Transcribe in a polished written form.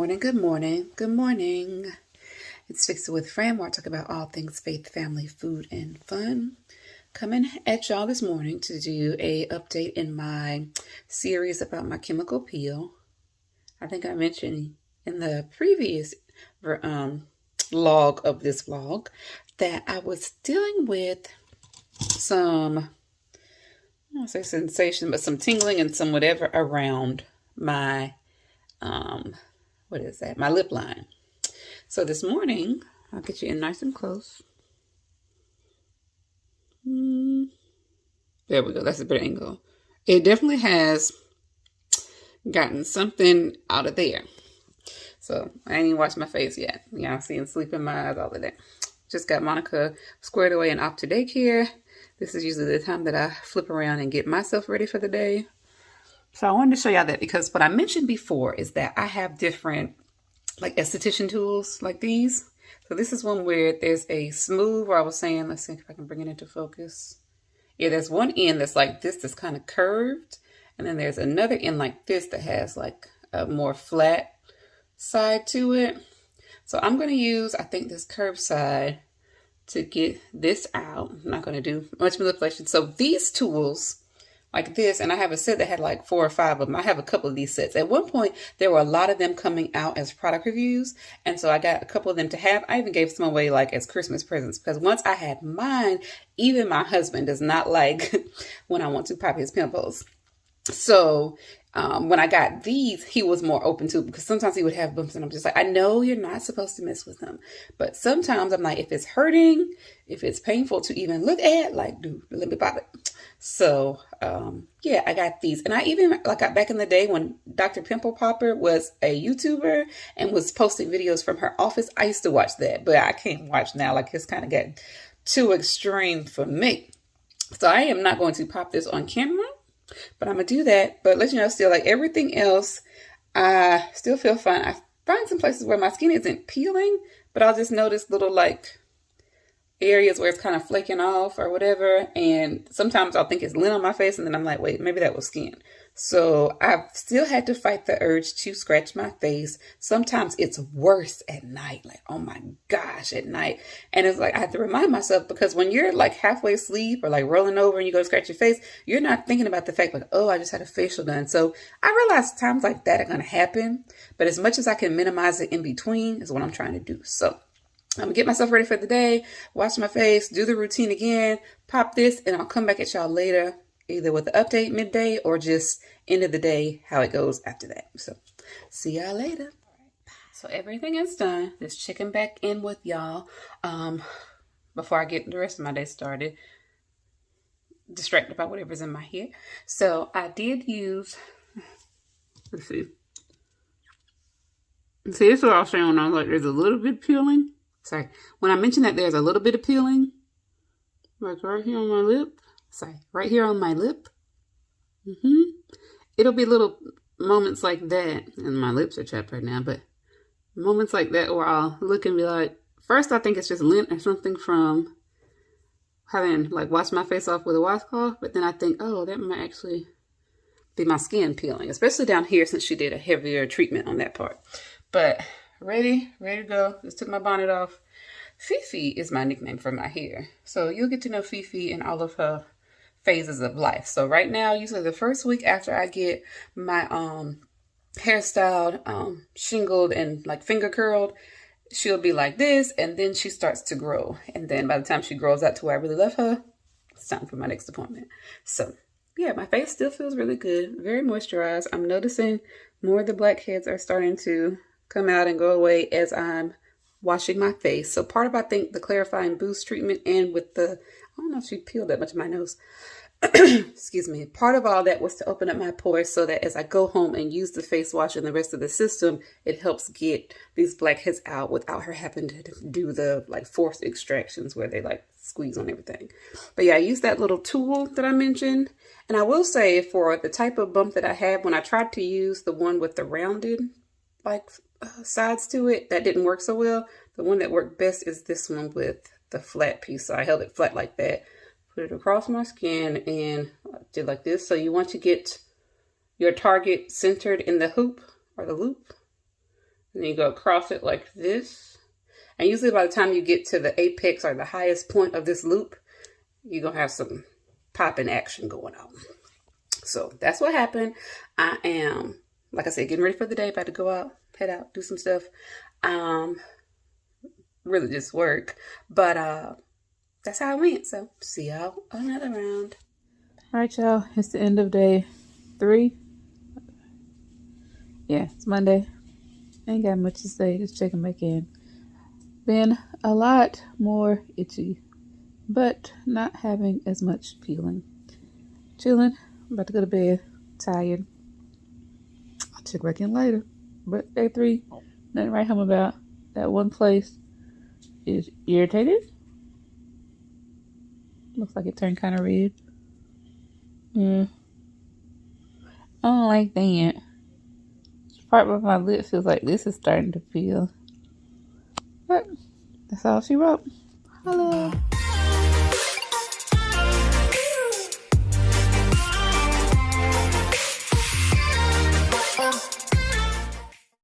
morning, good morning, good morning. It's Fix It with Fran, where I talk about all things faith, family, food, and fun. Coming at y'all this morning to do a update in my series about my chemical peel. I think I mentioned in the previous log of this vlog that I was dealing with some, I don't want to say sensation, but some tingling and some whatever around my my lip line. So this morning, I'll get you in nice and close. There we go. That's a better angle. It definitely has gotten something out of there. So I ain't even washed my face yet. Y'all seeing sleep in my eyes, all of that. Just got Monica squared away and off to daycare. This is usually the time that I flip around and get myself ready for the day. So I wanted to show y'all that because what I mentioned before is that I have different like esthetician tools like these. So this is one where there's a smooth, where I was saying, let's see if I can bring it into focus. Yeah, there's one end that's like this, that's kind of curved. And then there's another end like this that has like a more flat side to it. So I'm going to use, I think, this curved side to get this out. I'm not going to do much manipulation. So these tools like this, and I have a set that had like 4 or 5 of them. I have a couple of these sets. At one point, there were a lot of them coming out as product reviews, and so I got a couple of them to have. I even gave some away like as Christmas presents, because once I had mine, even my husband does not like when I want to pop his pimples. So when I got these, he was more open to it, because sometimes he would have bumps and I'm just like, I know you're not supposed to mess with them. But sometimes I'm like, if it's hurting, if it's painful to even look at, like, dude, let me pop it. So yeah, I got these. And I even like back in the day when Dr. Pimple Popper was a YouTuber and was posting videos from her office, I used to watch that, but I can't watch now. Like, it's kind of getting too extreme for me. So I am not going to pop this on camera, but I'm going to do that. But let you know, still, like everything else, I still feel fine. I find some places where my skin isn't peeling, but I'll just notice little like areas where it's kind of flaking off or whatever. And sometimes I'll think it's lint on my face, and then I'm like, wait, maybe that was skin. So I've still had to fight the urge to scratch my face. Sometimes it's worse at night, like, oh my gosh, at night. And it's like, I have to remind myself, because when you're like halfway asleep or like rolling over and you go to scratch your face, you're not thinking about the fact like, oh, I just had a facial done. So I realize times like that are going to happen, but as much as I can minimize it in between is what I'm trying to do. So I'm gonna get myself ready for the day, wash my face, do the routine again, pop this, and I'll come back at y'all later, either with the update midday or just end of the day, how it goes after that. So see y'all later. So everything is done. Just checking back in with y'all before I get the rest of my day started. Distracted by whatever's in my head. So I did use, let's see. See, this is what I was saying when I was like, there's a little bit peeling. Sorry, when I mentioned that there's a little bit of peeling, like right here on my lip. Sorry, right here on my lip. It'll be little moments like that, and my lips are chapped right now, but moments like that where I'll look and be like, first I think it's just lint or something from having like washed my face off with a washcloth, but then I think, oh, that might actually be my skin peeling, especially down here since she did a heavier treatment on that part. But ready to go. Just took my bonnet off. Fifi is my nickname for my hair. So you'll get to know Fifi in all of her phases of life. So right now, usually the first week after I get my hairstyled, shingled, and like finger curled, she'll be like this, and then she starts to grow. And then by the time she grows out to where I really love her, it's time for my next appointment. So yeah, my face still feels really good. Very moisturized. I'm noticing more of the blackheads are starting to come out and go away as I'm washing my face. So part of, I think, the clarifying boost treatment, and with the, I don't know if she peeled that much of my nose. Excuse me. Part of all that was to open up my pores so that as I go home and use the face wash and the rest of the system, it helps get these blackheads out without her having to do the like forced extractions where they like squeeze on everything. But yeah, I used that little tool that I mentioned. And I will say, for the type of bump that I had, when I tried to use the one with the rounded like sides to it, that didn't work so well. The one that worked best is this one with the flat piece. So I held it flat like that, put it across my skin, and did like this. So you want to get your target centered in the hoop or the loop. And then you go across it like this. And usually by the time you get to the apex or the highest point of this loop, you're going to have some popping action going on. So that's what happened. I am, like I said, getting ready for the day. About to go out, head out, do some stuff. Really just work. But that's how it went. So see y'all another round. All right, y'all. It's the end of day 3. Yeah, it's Monday. Ain't got much to say. Just checking back in. Been a lot more itchy, but not having as much peeling. Chilling. About to go to bed. Tired. I'll check back in later. But day 3, nothing to write home about. That one place is irritated. Looks like it turned kind of red. I don't like that. Part of my lip feels like this is starting to peel. But that's all she wrote. Hello.